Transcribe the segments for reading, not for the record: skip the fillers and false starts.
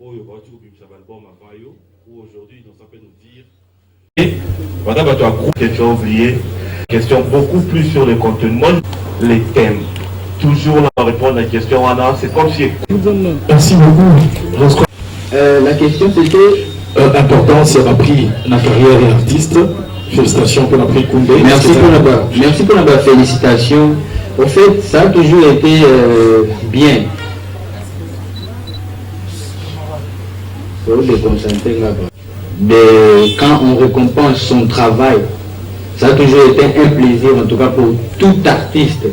Ou aujourd'hui, ça peut nous dire. Madame, tu as une question oubliée. Question beaucoup plus sur le contenu, les thèmes. Toujours là, répondre à la question, Anna, c'est comme si. Merci beaucoup. La question c'était. Important, c'est la pris la carrière d'artiste. Félicitations pour la prix Koundé. Merci pour la félicitation. Au fait, ça a toujours été bien. Quand on récompense son travail, ça a toujours été un plaisir, en tout cas pour tout artiste.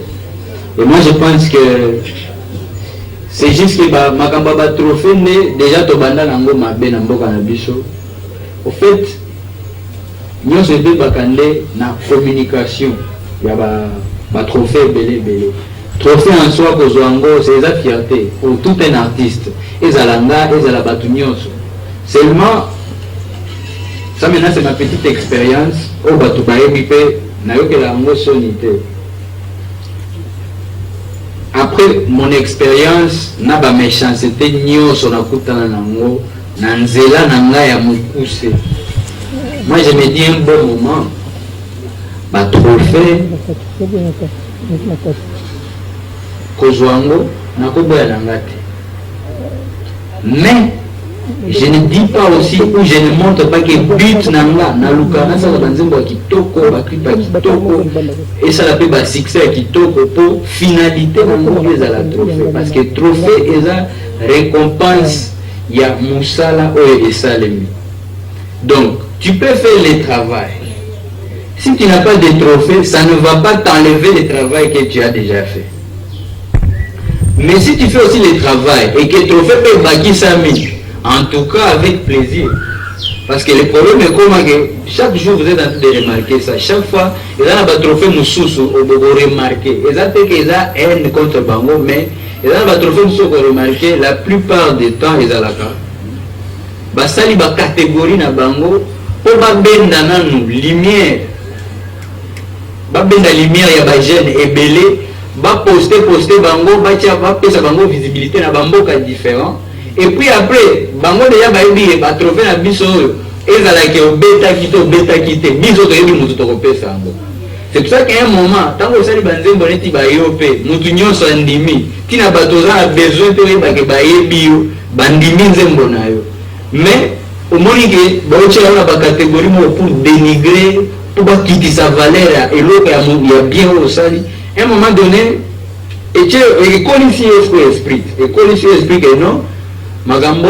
Et moi je pense que c'est juste que Makamba trophée déjà Tobanda Nango Mabe Nambo Kanabiso. Au fait, nous sommes deux bakandé na communication. Il y a trophée belé. Trophée en soi que c'est la fierté pour tout un artiste. Et Zalanga, et Zalabatunios. Seulement, ça maintenant c'est ma petite expérience. Au Batoubaye Bipé, n'a eu que la sonité. Après mon expérience, n'a pas méchanceté ni sur la koutana nango, nanzela nanga ya mukuse. Moi je me dis un bon moment, ma trophée, kozwango, nakoboya nangate. Mais je ne dis pas aussi ou je ne montre pas que but nanga na lukana ça va nzembo kitoko ba clip kitoko et ça la peut ba succès kitoko pour finalité nango za la trophée parce que trophée est la récompense ya musala ou esalemi. Donc tu peux faire le travail. Si tu n'as pas de trophée, ça ne va pas t'enlever le travail que tu as déjà fait. Mais si tu fais aussi le travail et que le trophée peut bâtir sa mine, en tout cas avec plaisir. Parce que le problème est comment que chaque jour vous êtes en train de remarquer ça. Chaque fois, il y a un trophée moussoussou, vous remarquez. Ils ont fait qu'ils ont haine contre Bango, mais il y a un trophée moussoussou que vous remarquez, la plupart du temps, ils ont la carte. Ça, il y a une catégorie dans Bango, pour que lumière. La lumière, il y a des jeunes ébélés. Poster bango va bango visibilité na bamboka différent et puis après bango déjà bayebi ba trouver na biso ezala ke obeta kite biso to yebi mutu to kopesa ngo. C'est pour ça qu'à un moment tango sali banzembo neti ba yope mutu nyonso andimi tina batoza na besoin to yeba ke bayebi yo bandimi nzembo na yo mais au moni ke ba ocha na ba catégorie mo pour dénigrer pour ba kiti sa valeur et l'autre ya bien au sali. À un moment donné, et tu es esprit que non, Magambo,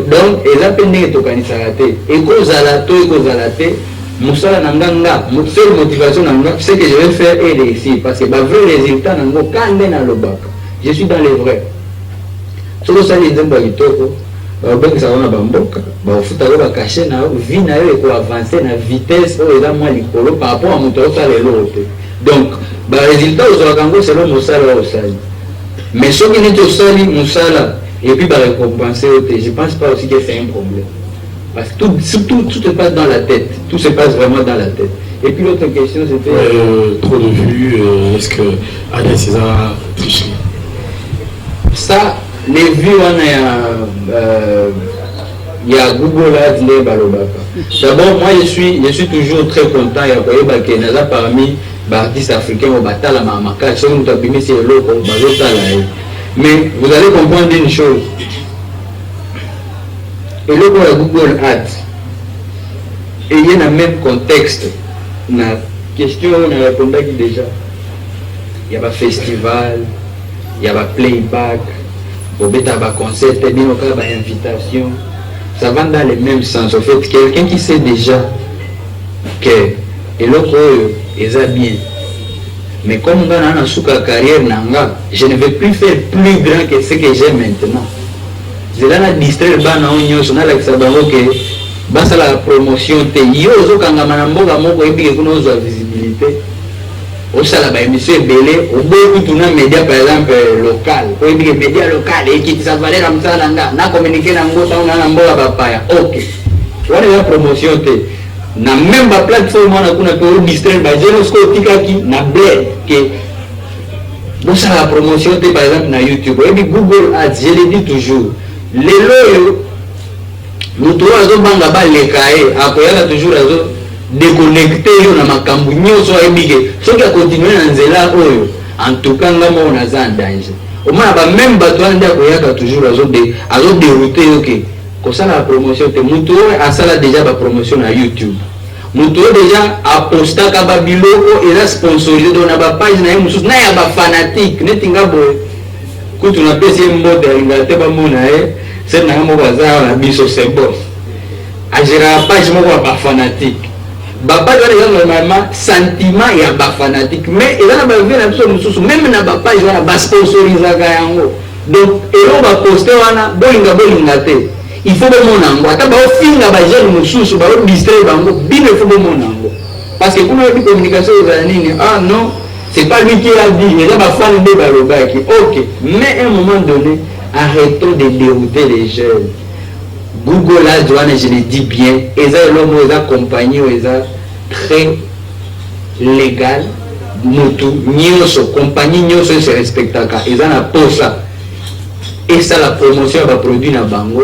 donc, et la peine de tokanisarate, et kozalato, Moussala Nanganga, seule motivation, ce que je vais faire est réussir, parce que le vrai résultat, je suis dans les vrais. Ce que ça les Zembagitoko, ça va bamboka, il va cacher, vie n'a eu pour avancer na vitesse, par rapport à mon tour, ça les l'autre. Donc, le résultat c'est selon Moussala Osali. Mais ce qui est Osali, Moussala, et puis récompenser, je ne pense pas aussi que c'est un problème. Parce que tout se passe dans la tête. Tout se passe vraiment dans la tête. Et puis l'autre question c'était. Trop de vues, est-ce que Alain César triché? Ça, les vues, il y a Google Ads, les Balobaka. D'abord, moi je suis toujours très content. Il y a parmi artistes africains au Batala Mamaka, mais vous allez comprendre une chose. Et là, pour la Google Ads, et il y a le même contexte. La question, on a répondu déjà. Il y a un festival, il y a un playback, il y a un concert, il y a une invitation. Ça va dans le même sens. En fait, quelqu'un qui sait déjà que et l'autre est bien. Mais comme on a une carrière, je ne vais plus faire plus grand que ce que j'ai maintenant. Je vais distraire la promotion. Yo visibilité. Au salaba émission belé, au bout de tout média par exemple local. Au média local et qui ça valait comme ça na communiquer na ngota na mbola papaya. OK. Voilà la promotion na même la plateforme on a kuna pour distraire ba jenosco tikaki na bled que bon ça la promotion par exemple na YouTube et Google Ads je le dis toujours les loyaux moto oyo azobanga baleka ye akoyaka toujours azo déconnecté yo na makambo nyonso ayebike soki akontinue na nzela oyo en tout cas nga moko naza en danger omona bameme bato wana nde akoyaka toujours azoderoute yo ke kosala promotion te moto oyo asala déjà bapromotion na YouTube moto oyo déjà apostaka babiloko eza sponsorisé donc na bapage na ye mosusu na ya bafanatique neti nga boye kutu napesi ye mbote alingaka te bamona ye se nanga moko aza na biso c'est bon agéraka page moko ya bafanatique bapage wana eza normalement sentiment ya bafanatique mais eza na bavie na biso mosusu même na bapage wana basponsorisaka yango donc eloko baposte wana bolinga te il faut bomona yango ata baofinga bajeune mosusu baodistrai bango bino il faut bomona yango parce que kuna yobi communication ezala nini ah non c'est pas lui qui a dit eza bafani nde balobaki ok mais à un moment donné arrêtons de dérouter les jeunes Google Ads wana je le dis bien eza eloko eza compagnie eza très légal motu nyonso compagnie nyonso se respectaka eza na posa esala promotion ya baproduit na bango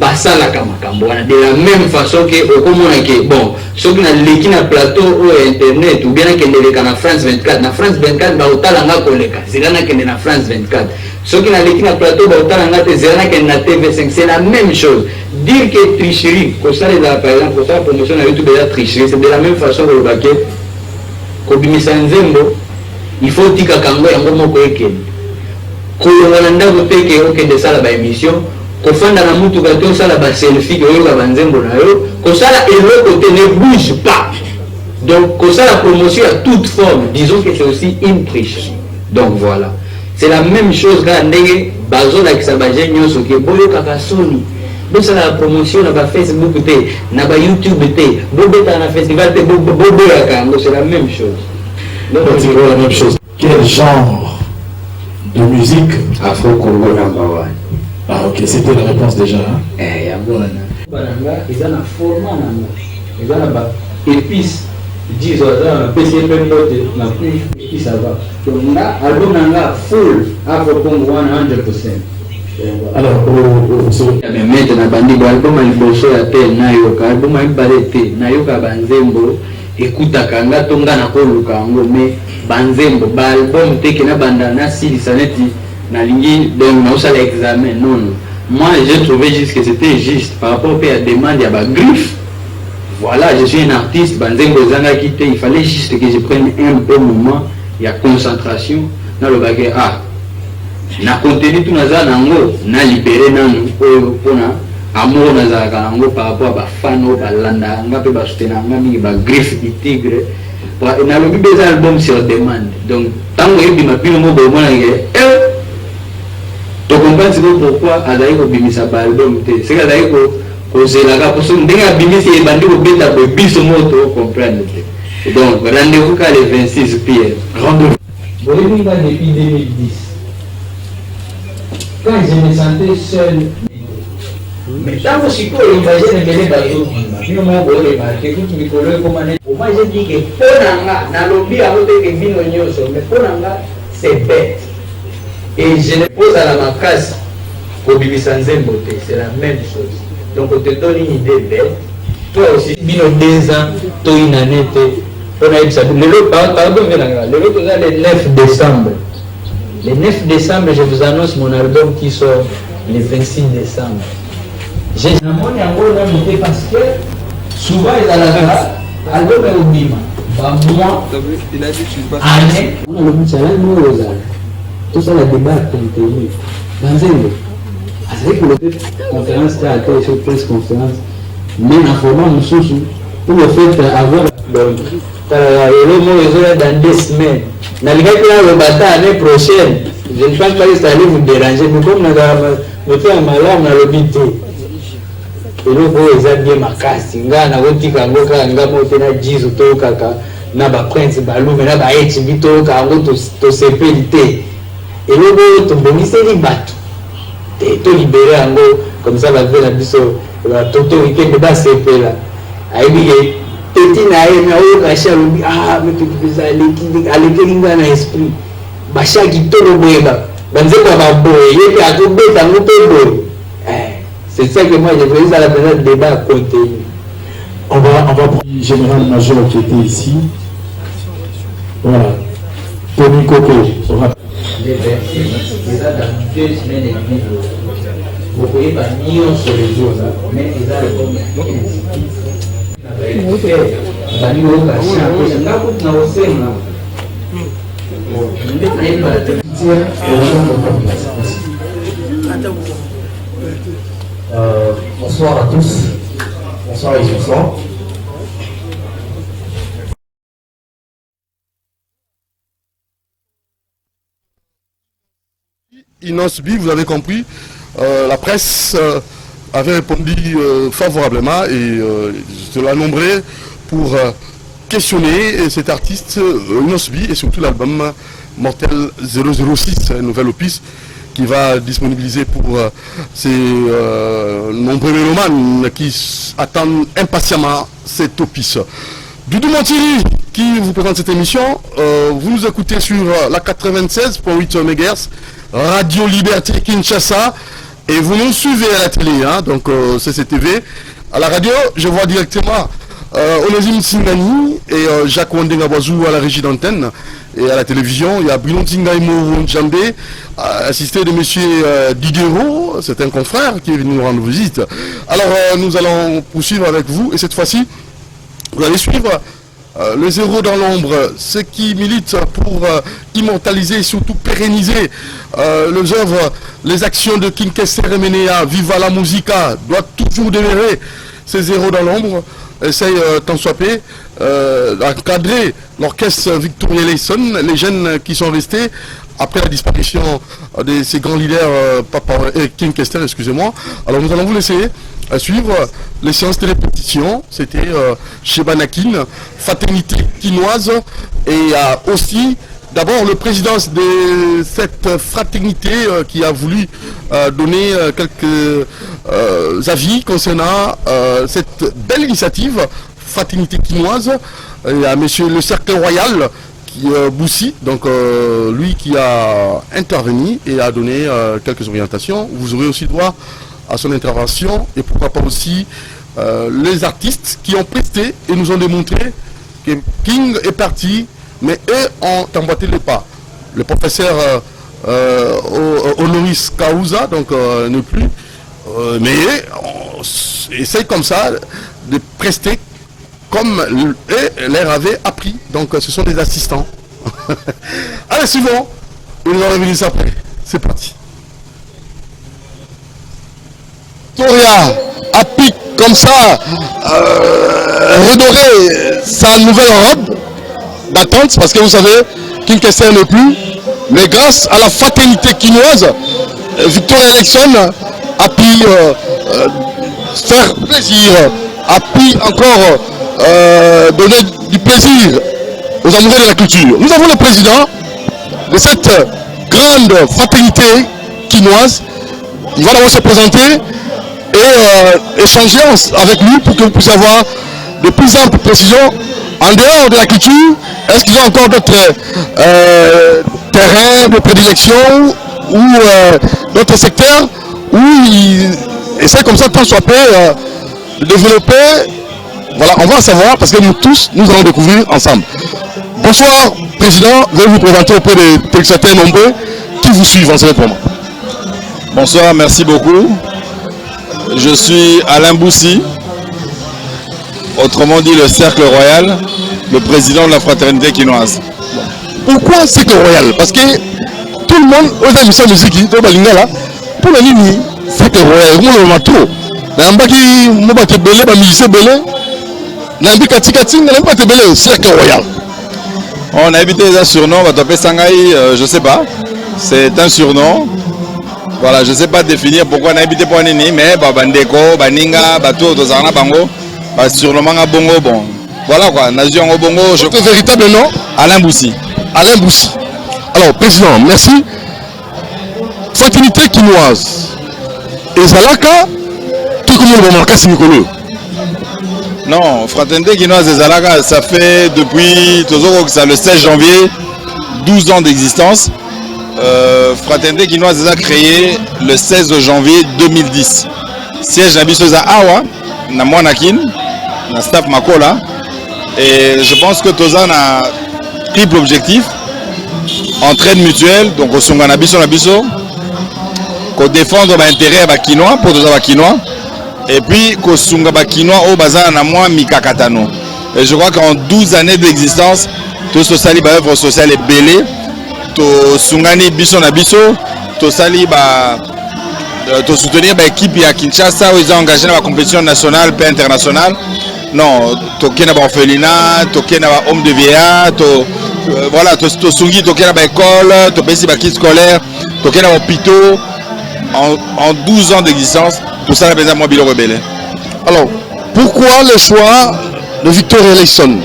basalaka makambo wana de la même façon que okomona ke bon soki naleki na plateau oyo internet ou bien nakendeleka na France 24 na France 24 baotalanga koleka zela nakende na France 24 soki naleki na plateau baotalanga te zela nakende na TV5 c'est la même chose dire que tricherie kosalela par exemple kosala promotion na YouTube eza tricherie c'est de la même façon kolobake kobimisa nzembo il faut tikaka yango moko ekende kolonga na ndako te ke okende sala baémission kofanda na mutuka te osala baselfie ke oyoka banzembo na yo kosala eloko te ne bouge pas donc kosala promotion à toute forme disons que c'est aussi une tricherie donc voilà c'est la même chose kaka ndenge bazolakisa bajeune nyonso ke boyokaka soni bosala promotion na bafacebook te na bayoutube te bobeta na festival te boboyaka yango c'est la même chose donc c'est la même chose. Quel genre de musique? Afro-Congo number one. Ah ok, c'était la réponse déjà. Yango wana bananga eza na format nanga eza na ba épices disons ça na pesi pe mbote na plus qui ça va donc nga album nanga full Afro-Congo 100%. Alors mais maintenant bandi ba album liboso ya te nayo ka album ibale te nayo ka banzembo ekutaka nga tonga na koluka yango mais banzembo ba album te kena banda na silisa neti nalingi donc naosala examen non moi j'ai trouvé juste que c'était juste par rapport à la demande ya ba griffe voilà je suis un artiste banzembo ezangaki te il fallait juste que je prenne un peu moment ya concentration na le bagage ah na contenu tout naza nango na libérer nanu oyo pona amour nazalaka nango par rapport à bafan oyo balanda nga mpe basoutenanga nga mingi bagriffe du tigre nalobi mpe eza album sur demande donc ntango ebima bino mo bomonake tocomprendre siko pourquoi azali kobimisa baalbum te seke azali kozelaka poso ndenge abimisi ebandi kobeta boye biso mo tocomprendre te donc rendez-vous ka le 26 pierre rendez-vous boyebinga depuis 2010 quand je me sentais seul mais ntango sikoyo bajene ebele bazobima bino moko boremarke kutu mikolo ekomane oma je dis que mpo na nga nalobi yango teke bino nyonso mais mpo na nga c'est bête et je ne pose à la makasi kobimisa nzembo te c'est la même chose donc on te donne une idée bête toi aussi bino 2 ans to une année te mpona yebisa lelo pardon venanga lelo toza le 9 décembre le 9 décembre je vous annonce mon album qui sort le 26 décembre j'ai namoni yango nano te parce que souvent ezalaka album eobima bamois année onalobisalani oyo ozala tosala débat contenu banzembo azali kolope conférence te ate sur presse conférence mais na format mosusu pour le fait avoir donc elo moko ezoya dans 2 semaines nalingaki naloba ta année prochaine je ne pense pas que ça allait vous déranger mais comme nazala moto ya malamu nalobi te eloko oyo eza bien makasi ngai nakotika yango kaka nga moko te na jizo toyokaka na baprince balume na baHB toyoka yango tosepeli te eloko oyo tobongiseli bato te tolibere yango comme ça bave na biso batotorité mpe basepela ayebike peti na ye na oyoka shi alobi metokipeza alekeli ngai na esprit bashaki tolo boyeba banzeko ya baboye ye mpe akobeta yango mpe boye c'est C'est ça que moi je voulais à la présence débat à côté. On va prendre le général-major qui était ici. Voilà. Tony Coco. Les versets, c'est ça dans 2 semaines et demie. Vous pouvez pas nier sur les jours, mais ils ont comme bonsoir à tous. Bonsoir les enfants. Inosbi, vous avez compris, la presse avait répondu favorablement et je l'ai nombré pour questionner cet artiste Inosbi et surtout l'album Mortel 006, un nouvel opus qui va disponibiliser pour ces nombreux mélomanes qui attendent impatiemment cet opus. Doudou Montiri qui vous présente cette émission, vous nous écoutez sur la 96.8 MHz, Radio Liberté Kinshasa, et vous nous suivez à la télé, hein, donc CCTV. À la radio, je vois directement Onésime Singani et Jacques Wandengabazou à la régie d'antenne. Et à la télévision, il y a Bruno Tingaimo Njambe, assisté de monsieur Diderot, c'est un confrère qui est venu nous rendre visite. Alors nous allons poursuivre avec vous, et cette fois-ci, vous allez suivre le zéro dans l'ombre, ceux qui militent pour immortaliser et surtout pérenniser les œuvres, les actions de King Kester Emenea, Viva la Musica, doit toujours demeurer. Ces zéros dans l'ombre essaye tant soit peu d'encadrer l'orchestre Victoria Leyson, les jeunes qui sont restés après la disparition de ces grands leaders, King Kester, excusez-moi. Alors nous allons vous laisser suivre les séances de répétition. C'était chez Banakin, Fraternité Quinoise, et aussi d'abord le président de cette fraternité qui a voulu donner quelques avis concernant cette belle initiative Fraternité Quinoise, et à monsieur le Cercle Royal qui Boussi, donc lui qui a intervenu et a donné quelques orientations. Vous aurez aussi droit à son intervention, et pourquoi pas aussi les artistes qui ont presté et nous ont démontré que King est parti, mais eux ont emboîté les pas. Le professeur Honoris Causa, donc ne plus, mais on essaye comme ça de prester comme eux leur avaient appris. Donc ce sont des assistants. Allez, suivons, et nous allons revenir après. C'est parti. Victoria a piqué comme ça, redorer sa nouvelle robe d'attente, parce que vous savez, King Kester n'est plus, mais grâce à la fraternité quinoise, Victoria Leyson a pu faire plaisir, a pu encore donner du plaisir aux amoureux de la culture. Nous avons le président de cette grande fraternité quinoise. Il va d'abord se présenter et échanger avec lui pour que vous puissiez avoir de plus amples précisions en dehors de la culture. Est-ce qu'ils ont encore d'autres terrains de prédilection ou d'autres secteurs où ils essaient comme ça, tant soit peu, de développer. Voilà, on va savoir parce que nous tous, nous allons découvrir ensemble. Bonsoir, Président. Veuillez vous présenter auprès des téléspectateurs nombreux qui vous suivent en ce moment. Bonsoir, merci beaucoup. Je suis Alain Boussi, autrement dit le Cercle Royal, le président de la fraternité quinoise. Pourquoi Cercle Royal? Parce que tout le monde, aux amis de musique, pour la ligne, Cercle Royal, on le matou. On a évité un surnom, on va taper Sangaï, je sais pas. C'est un surnom. Voilà, je ne sais pas définir pourquoi on a habité pour Nini, mais Bandeko, Baninga, Bato, Tozarna, Bango, surnommant à Bongo, bon. Voilà quoi, Nation au Bongo. Votre véritable nom? Alain Boussi. Alain Boussi. Alors, président, merci. Fraternité quinoise. Et Zalaka, tout comme le Mamarka, c'est Nicolas. Non, fraternité quinoise et Zalaka, ça fait depuis le 16 janvier, 12 ans d'existence. Fraternité quinoise a créé le 16 janvier 2010. siège na biso za awa na Mwanakin na staff Makola et je pense que toza na triple objectif entraide mutuelle donc au sunga na biso ko défendre ba intérêt ba Kinois pour toza ba Kinois et puis ko sunga ba Kinois au bazar na mwa mikakatano et je crois qu'en 12 années d'existence tout sali ba œuvre sociale est belé to sungani biso na biso to sali ba to soutenir l'équipe à Kinshasa où ils ont engagé dans la compétition nationale et internationale. Non, to kena ba orphelinat, to kena ba homme de vieillard, to voilà, to sungi to kena ba école, to pesi ba kit scolaire, to kena ba hôpitaux en 12 ans d'existence, tout ça la besoin moi bilo rebelle. Alors, pourquoi le choix de Victor Eleison?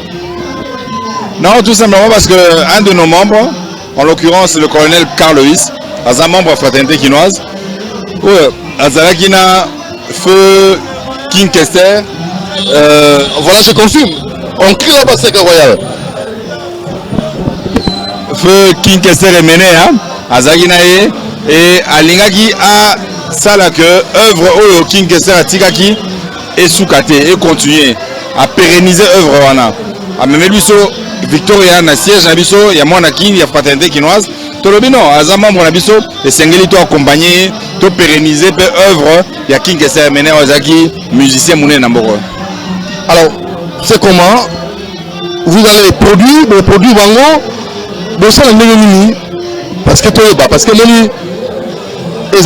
Non, tout simplement parce que un de nos membres, en l'occurrence le colonel Carl Lewis, un membre de la fraternité kinoise, oui, Azalakina, Feu, King Kester. Voilà, je confirme. On crie là-bas, c'est royal. Feu King Kester est mené, hein, Azalakina et Alingaki a ça là que œuvre au King Kester à Tikaki et Soukate et continuer à pérenniser œuvre wana. A même biso Victoria na siège na biso, il y a Mwanakin, il y a fraternité kinoise. Tolobi non, aza membre na biso et sengeli to accompagner, to pérenniser pe œuvre, il y a King Kester mené ozaki musicien mouné na mboko. Alors, c'est comment vous allez les produits bango, de ça le mini parce que moni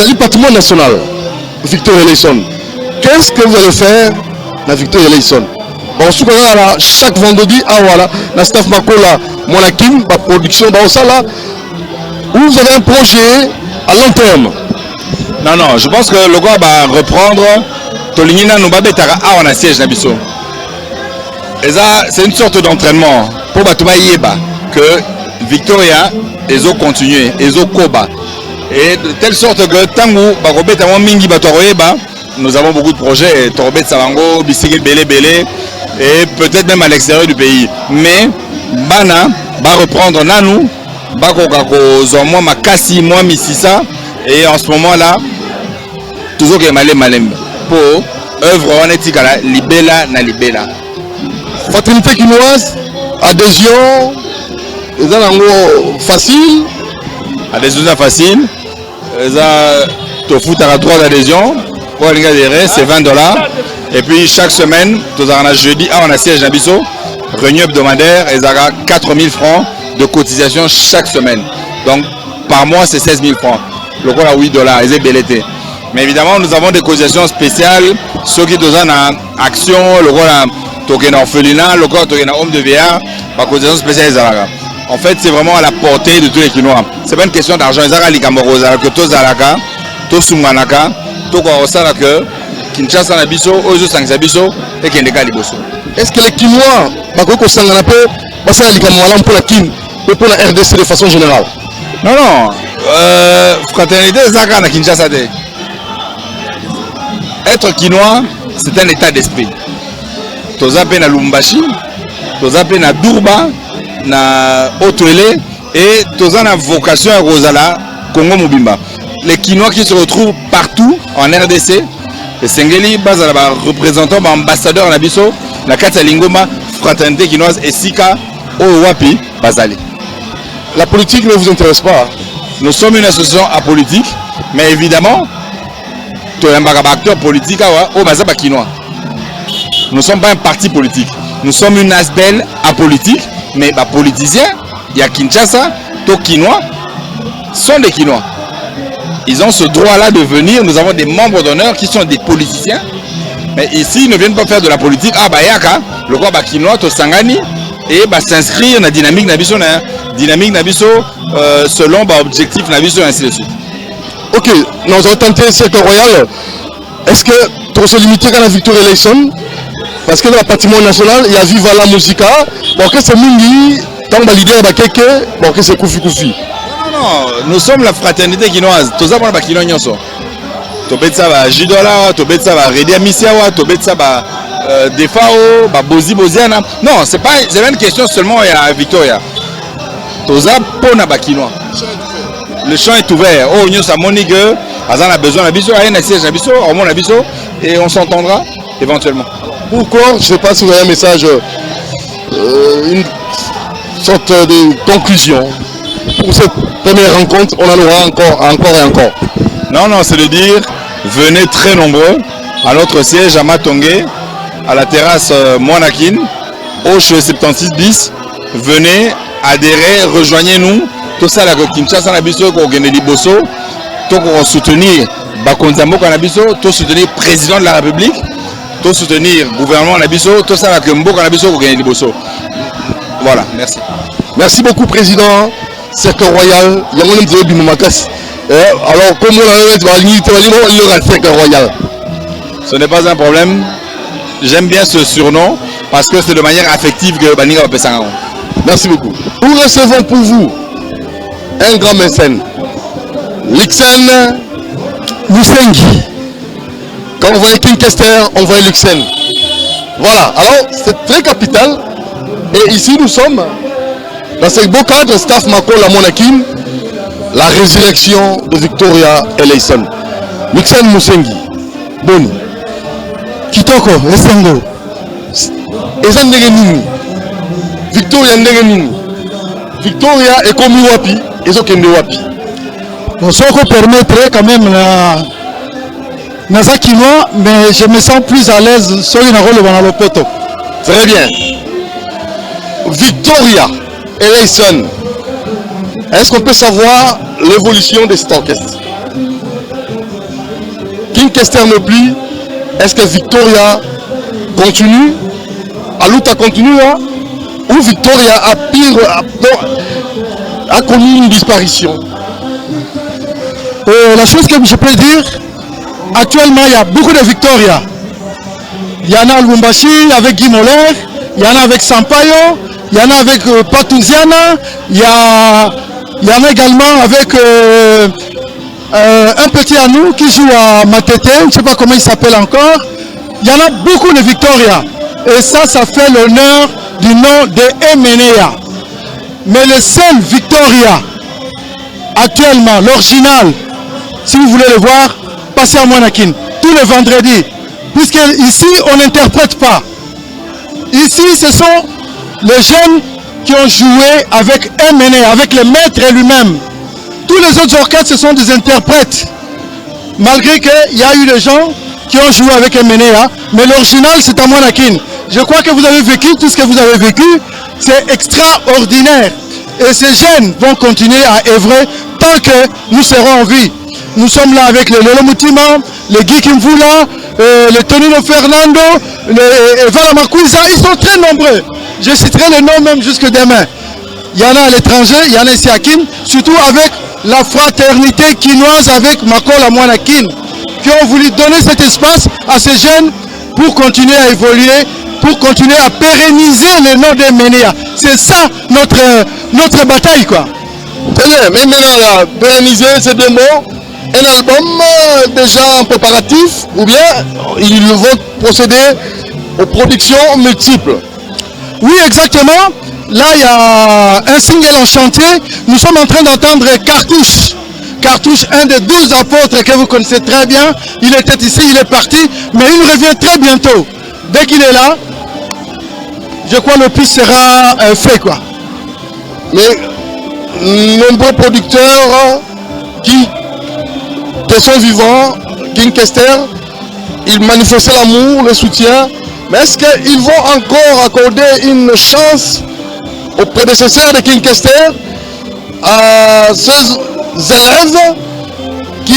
les patrimoine national Victor Eleison. Qu'est-ce que vous allez faire na Victor Eleison? Bon, chaque vendredi, voilà, la staff Makola, Mwanakin, la production, vous avez un projet à long terme. Non, je pense que le gars va reprendre Tolingina Nubabetara à un siège Nabiso. Et ça, c'est une sorte d'entraînement pour Batouba Yeba que Victoria, ils ont continué, ils ont Koba. Et de telle sorte que Tangu, Bakobeta Mingi Batoroeba, nous avons beaucoup de projets, Torobet Savango, Bissigil Belé, et peut-être même à l'extérieur du pays. Mais Bana va reprendre Nanou, Bakokako, Zomwa, Makasi, Moi, Mississa, et en ce moment-là, toujours que Malem pour œuvre Wanetikala, Libela na Libela. Fraternité kinoise, adhésion, facile. Adhésion facile, tu fous ta droit d'adhésion. Pour adhérer, c'est $20. Et puis chaque semaine, tu as jeudi, on a siège Nabiso, réunion hebdomadaire, et ça a 4 000 francs de cotisation chaque semaine. Donc par mois, c'est 16 000 francs. Le coût à $8, ils est belleté. Mais évidemment, nous avons des cotisations spéciales. Ceux qui ont une action, le coût à token orphelinat, le coût à token homme de vieillard, par cotisation spéciale. En fait, c'est vraiment à la portée de tous les Kinois. Ce n'est pas une question d'argent. Ils ont likamorosa, que tous Zalaka, tous Sumanaka, tous Korosala, que Kinshasa Nabiso, Ozo Sangsabiso et Kendeka Liboso. Est-ce que les Kinois, Bakoko Sanganape, Bassa Likamoalam pour la Kin et pour la RDC de façon générale? Non. Fraternité Zaka na Kinshasa. Être Kinois, c'est un état d'esprit. Tozape na Lumbashi, Tozape na Durba, na Otwele et Toza na vocation à Rosala, Congo Mobimba. Les Kinois qui se retrouvent partout en RDC, les Sengeli, Bazalaba, représentant, ambassadeur en Abisso, la Katalingoma, fraternité kinoise et Sika, Owapi, Bazali. La politique ne vous intéresse pas? Nous sommes une association apolitique, mais évidemment, tu es un acteur politique au Bazaba Kinois. Nous ne sommes pas un parti politique. Nous sommes une ASBEL apolitique, mais les politiciens, il y a Kinshasa, tous Kinois, sont des Kinois. Ils ont ce droit-là de venir. Nous avons des membres d'honneur qui sont des politiciens. Mais ici, ils ne viennent pas faire de la politique. Ah, bah, yaka, le roi Bakinois, Tosangani, et bah, s'inscrire dans la dynamique Nabiso, selon l'objectif Nabiso, et ainsi de suite. Ok, nous avons tenté ce cercle royal. Est-ce que tu se limiter à la Victor Eleison? Parce que dans le patrimoine national, il y a Viva la Musica. Bon, que c'est Mingi, tant que l'idée est Keke, bon, que c'est Koufi. Non, nous sommes la fraternité kinoise. Tout ça pour la Kinois Nyonso. Tobetsa ba Jidola, Tobetsa ba Redia Misiawa, Tobetsa ba Defao, ba Boziana. Non, c'est pas une question seulement à Victoria. Tout ça pour la Kinois. Le champ est ouvert. Oh, nous sommes monique. Azan a besoin d'abisso, a un siège d'abisso, au monde d'abisso. et on s'entendra éventuellement. Pourquoi, je ne sais pas si vous avez un message, une sorte de conclusion pour cette première rencontre, on en aura encore et encore. Non, c'est de dire, venez très nombreux à notre siège à Matongé, à la terrasse Moanakin, au CHE 76 bis. Venez, adhérez, rejoignez-nous. Tout ça, la Kinshasa Nabiso, pour Liboso, tout pour soutenir Bakonzambo Kanabiso, tout soutenir le président de la République, tout soutenir le gouvernement Nabiso, tout ça, la Kembo Kanabiso, pour Liboso. Voilà, merci. Merci beaucoup, Président. Cercle Royal, il y a un homme qui alors, comment on va le Cercle Royal? Ce n'est pas un problème. J'aime bien ce surnom parce que c'est de manière affective que Baninga va passer. Merci beaucoup. Nous recevons pour vous un grand mécène, Luxen Musengi. Quand on voit King Kester, on voit Luxen. Voilà, alors c'est très capital. Et ici nous sommes dans ce beau cadre staff Makola Monakin, la résurrection de Victoria Eleison. Luxen Musengi. Boni. Kitoko, Esengo. Ezen Negenini. Victoria Negenini. Victoria est comme Wapi, et ce qui Wapi. Bon, ça peut permettre quand même Nazakinois, mais je me sens plus à l'aise sur une rôle dans le poteau. Très bien. Victoria Eleison. Est-ce qu'on peut savoir l'évolution de cet orchestre? King Kester ne plus. Est-ce que Victoria continue? Aluta continue là? Ou Victoria a connu une disparition? La chose que je peux dire, actuellement il y a beaucoup de Victoria. Il y en a à Lubumbashi avec Guy Moller, il y en a avec Sampaio, il y en a avec Patunziana, il y en a également avec un petit à nous qui joue à Matete, je ne sais pas comment il s'appelle encore. Il y en a beaucoup de Victoria. Et ça fait l'honneur du nom de Emenea. Mais le seul Victoria, actuellement, l'original, si vous voulez le voir, passez à Moanakin, tous les vendredis. Puisque ici, on n'interprète pas. Ici, ce sont les jeunes qui ont joué avec Emenea, avec le maître lui-même. Tous les autres orchestres, ce sont des interprètes. Malgré qu'il y a eu des gens qui ont joué avec Emenea, mais l'original, c'est à Moanakin. Je crois que vous avez vécu tout ce que vous avez vécu, c'est extraordinaire. Et ces jeunes vont continuer à œuvrer tant que nous serons en vie. Nous sommes là avec le Lolo Mutima, le Guy Kimvula, le Tonino Fernando, le Vala Makuiza, ils sont très nombreux. Je citerai le nom même jusque demain. Il y en a à l'étranger, il y en a ici à Kin, surtout avec la fraternité quinoise avec Makola Moanakin, qui ont voulu donner cet espace à ces jeunes pour continuer à évoluer, pour continuer à pérenniser le nom de Menea. C'est ça notre bataille, quoi. Très bien, mais maintenant, pérenniser ces deux mots, un album déjà en préparatif, ou bien ils vont procéder aux productions multiples? Oui, exactement. Là, il y a un single en chantier. Nous sommes en train d'entendre Cartouche. Cartouche, un des 12 apôtres que vous connaissez très bien. Il était ici, il est parti, mais il revient très bientôt. Dès qu'il est là, je crois que le plus sera fait, quoi. Mais nombreux producteurs qui sont vivants, King Kester, ils manifestaient l'amour, le soutien, mais est-ce qu'ils vont encore accorder une chance aux prédécesseurs de King Kester, à ces élèves qui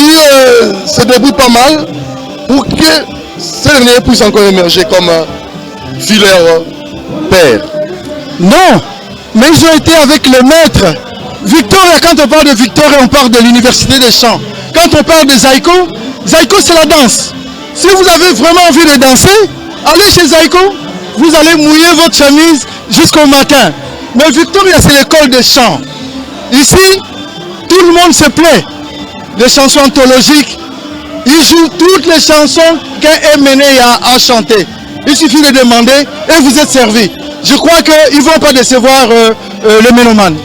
se débrouillent pas mal pour que ces derniers puissent encore émerger comme fileurs père? Non, mais ils ont été avec le maître. Victoria, quand on parle de Victoria, on parle de l'université des chants. Quand on parle de Zaiko, Zaiko c'est la danse. Si vous avez vraiment envie de danser, allez chez Zaiko, vous allez mouiller votre chemise jusqu'au matin. Mais Victoria, c'est l'école des chants. Ici, tout le monde se plaît. Les chansons anthologiques, ils jouent toutes les chansons qu'un Emenea a chantées. Il suffit de demander et vous êtes servi. Je crois qu'ils ne vont pas décevoir le mélomanes.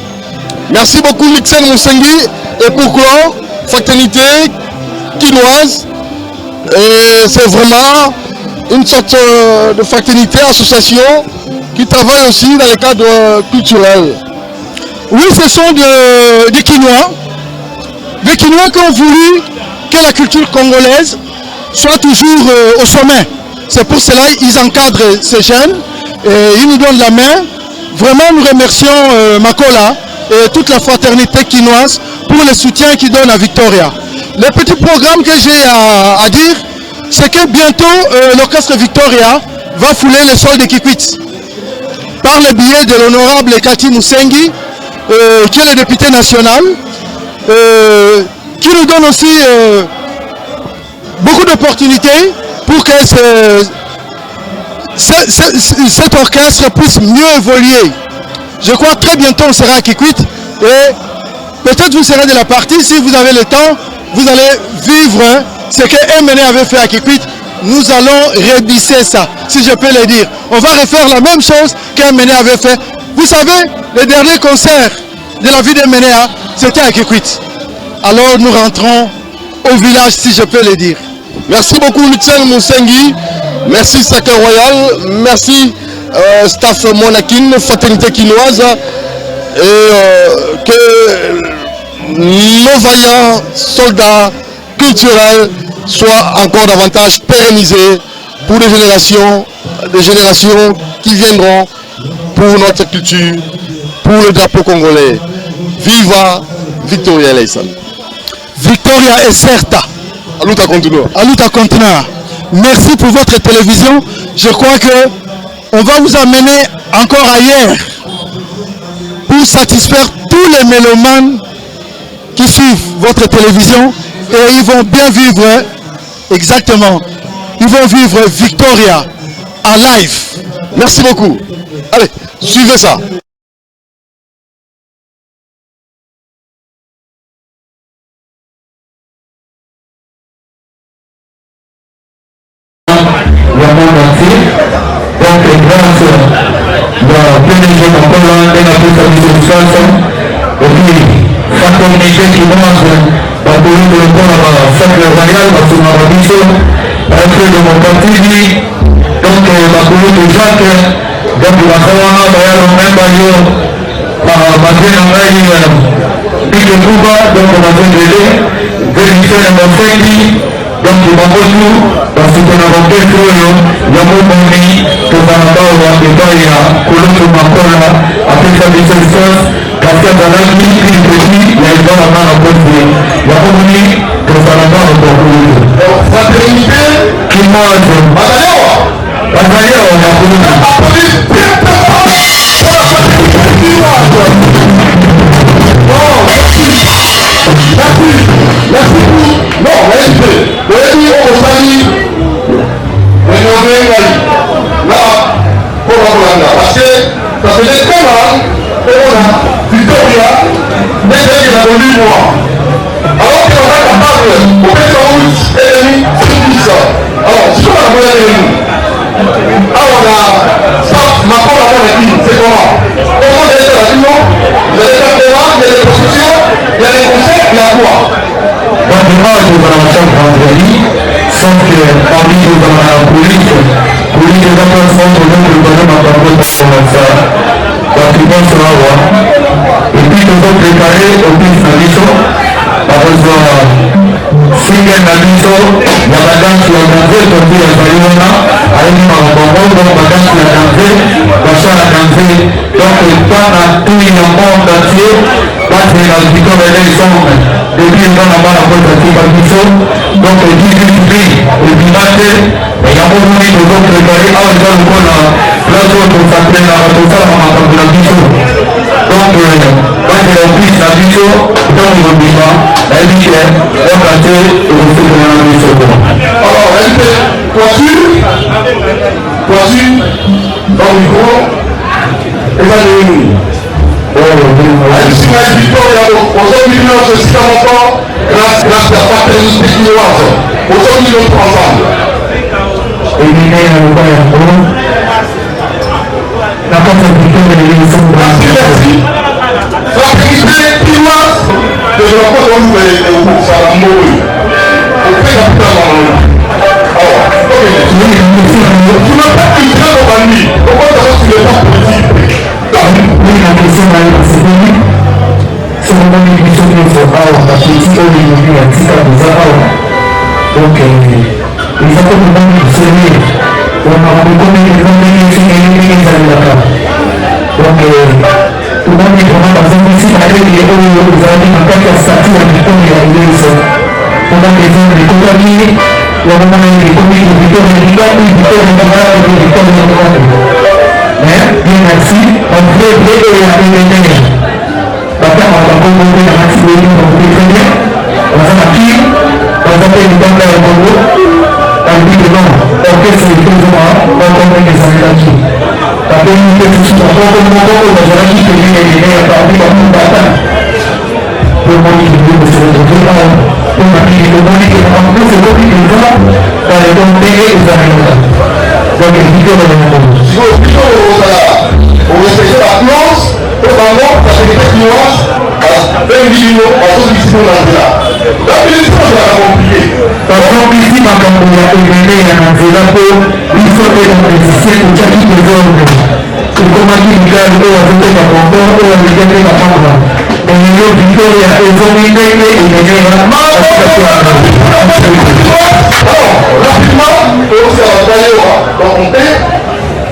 Merci beaucoup Luxen Musengi. Et pour clore, fraternité quinoise, Et c'est vraiment une sorte de fraternité, association qui travaille aussi dans le cadre culturel. Oui, ce sont des Quinois. Des Quinois qui ont voulu que la culture congolaise soit toujours au sommet. C'est pour cela qu'ils encadrent ces jeunes et ils nous donnent la main. Vraiment, nous remercions Makola et toute la fraternité quinoise pour le soutien qu'ils donnent à Victoria. Le petit programme que j'ai à dire, c'est que bientôt l'orchestre Victoria va fouler le sol de Kikwit par le biais de l'honorable Kati Musengi, qui est le député national, qui nous donne aussi beaucoup d'opportunités pour que cet orchestre puisse mieux évoluer. Je crois très bientôt on sera à Kikwit et peut-être vous serez de la partie, si vous avez le temps, vous allez vivre ce que MNE avait fait à Kikwit. Nous allons révisser ça, si je peux le dire. On va refaire la même chose qu'MNE avait fait. Vous savez, le dernier concert de la vie de MNE, c'était à Kikwit. Alors nous rentrons au village, si je peux le dire. Merci beaucoup Lutzen Musengi, merci Sacre Royal, merci staff Monakin, fraternité quinoise, et que nos vaillants soldats culturels soient encore davantage pérennisés pour des générations qui viendront pour notre culture, pour le drapeau congolais. Viva Victoria Leïsan. Victoria est certa. Aluta continua. Aluta continua. Merci pour votre télévision. Je crois que on va vous amener encore ailleurs pour satisfaire tous les mélomanes qui suivent votre télévision et ils vont bien vivre, exactement, ils vont vivre Victoria en live. Merci beaucoup. Allez, suivez ça. Le monde entier. Donc, grâce au PDG Makola et la puissance et puis la communauté qui montre la police de l'école à la Sacre Royal, à son arrondissement, un peu de mon parti, donc la police de Jacques, donc la Kawana, le même baillot, malgré la Pique Kuba, donc on a fait vérifier les Mofendi. Donc il va beaucoup parce qu'on a repris tout il y a beaucoup de monde pour faire un peu de détail à Colombo Makola après sa distance parce qu'il y a un petit petit il y a une bonne main à porter il y a beaucoup de monde pour faire un peu de Colombo fraternité qui mange Bazaléo on a non, restez. Vous avez dit au Sali, rénover là, pour la parce que ça faisait très mal, et on a Victoria, mais c'est qu'il a donné moi. Alors qu'on est capable, au Pétaroute, ennemi, c'est ça. Alors, si on a voulu de nous, alors on a ça, ma part à mon équipe, c'est comment? Comment vous allez faire la vision? Vous allez faire des rangs, il y a des constructions, il y a des concerts, il y a quoi? Donc, dimanche, nous allons faire vendredi, sauf qu'en ligne, nous allons à la police est dans le centre, donc nous allons à la police pour ça. Donc, il pense là, et puis, nous allons préparer au plus de mission, par exemple, si il y a une mission, il y a la danse qui a dansé, comme dit à Sayona, à une maman, donc la danse qui a dansé, la chant a dansé, donc, pendant tout le monde entier, parce que la victoire est les hommes. Depuis le temps, on a la porte de la mission, donc le 18 juillet, le dimanche, il y a beaucoup de gens qui préparés à la place consacrée à la de la mission. Donc, quand il a pris la mission, dans le bilan, la mission, on a été au fait de la mission. Alors, voiture, dans le micro, et là, aujourd'hui, notre système encore, grâce à la fraternité quinoise, aujourd'hui, notre ensemble. Merci. Fraternité quinoise, que je ne peux pas vous faire au Salambo, au fait capital. Tu n'as pas filtré au bandit. Pourquoi tu as sur le plan politique? Oui, la question va être assez. C'est vraiment une question qu'il faut avoir la politique au niveau du Tika des Arabes. Donc, il faut que nous nous servir. On a rencontré des hommes qui sont là. Donc, tout le monde est vraiment dans un ici, avec les hauts, vous avez un cas qui a statut à l'époque et à l'église. On a des hommes de compagnie, il y a vraiment des communes de Victor de Victor, de Victor de Victor, de Victor de Victor. Mais, bien merci, on peut aider à l'église. Bahkan walaupun mungkin yang masih belum mempunyai masa makin masa pendidikan yang baru tapi memang oke itu semua walaupun mengenai lagi tapi mungkin sesuatu pokok lagi ini tapi kamu datang rumah ini bersama dengan rumah ini kita mampu seperti itu dari konteks Israel donc itu memang on respecte la clause, vraiment, ça fait des nuances, un vidéo, à cause du sinon là. La ministre va la compliquer. Par exemple, ici, ma campagne a élevé un enveloppe, il faut que l'on réussisse pour chaque zone. Comment dire, il y a un peu de confort, ou un peu de confort. Et il y a une victoire, et vous mettez, et il y a un mal. Alors, rapidement, on s'est envoyé au compter.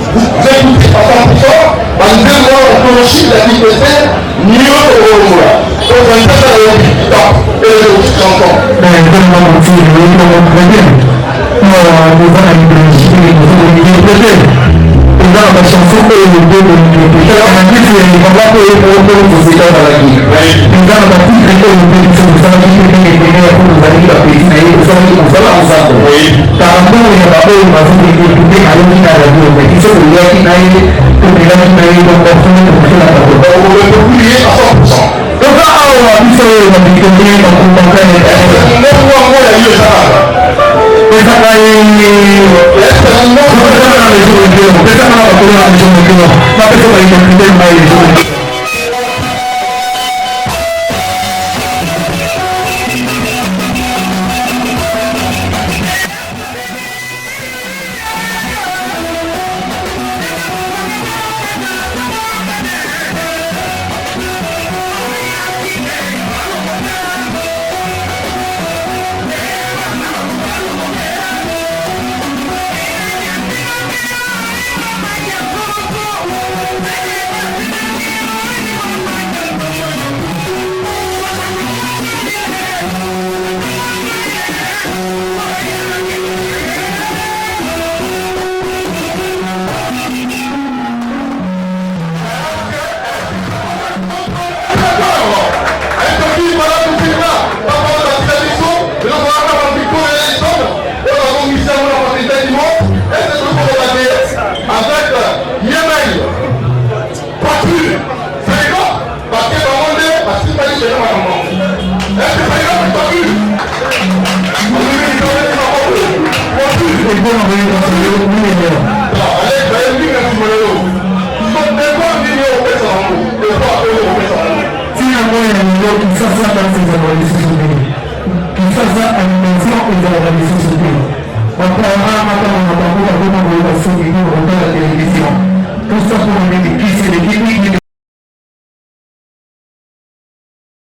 Vous écoutez à 100%, parce que moi, on peut aussi la liberté, mieux au Rwanda. Donc, on peut faire le temps et le chanson. Mais vraiment, c'est très bien. Nous avons la liberté, nous avons la liberté. Nous avons la chanson et le deux de l'université. On a dit que les gens pour les états dans la vie. Nous avons la petite école de l'éducation, nous avons dit que les gens pour nous aller la petite école, nous avons ensemble. Par rapport à la parole, nous avons dit que les gens allaient à la vie, mais ils sont là qui n'aillent, pour les gens qui n'aillent pas forcément pour faire la parole. Donc, on peut publier à 100%. Donc là, on a vu ça, on a dit que les gens ont compris. Même moi, il y a eu le salade. Mais ça va Gracias.